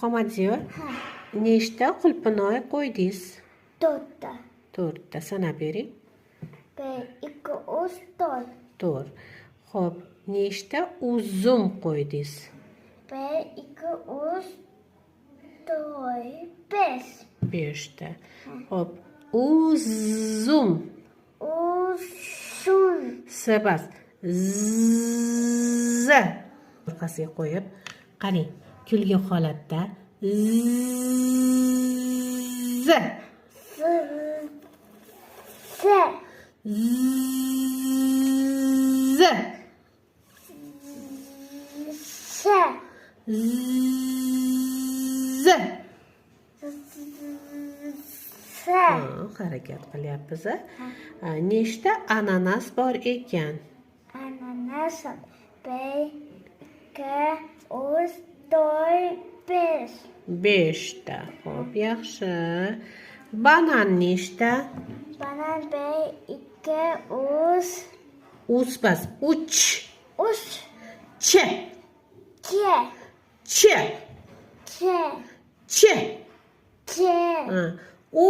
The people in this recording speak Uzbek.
Muhammadziyor, Ha. nechta qulpinoy qo'ydingiz? To'rtta. To'rtta. Sanab bering. 1, 2, 3, 4. To'rt. Xo'p, nechta uzum qo'ydingiz? 1, 2, 3, 4, 5. Beshta. Xo'p, uzum. Uzun. Sabas. Z. Orqasiga qo'yib, qarang, kulgi holatda z. Z. Z. Harakat qilyapmiz. Nechta ananas bor ekan? Ananas 1, 2, 3, 4, 5. Beshta. Xo'p, yaxshi. Banan nechta? Banan 1, 2, 3, Uzbas. Uch. 3, Ch. 2, Ch. 2, Ch. 2. U.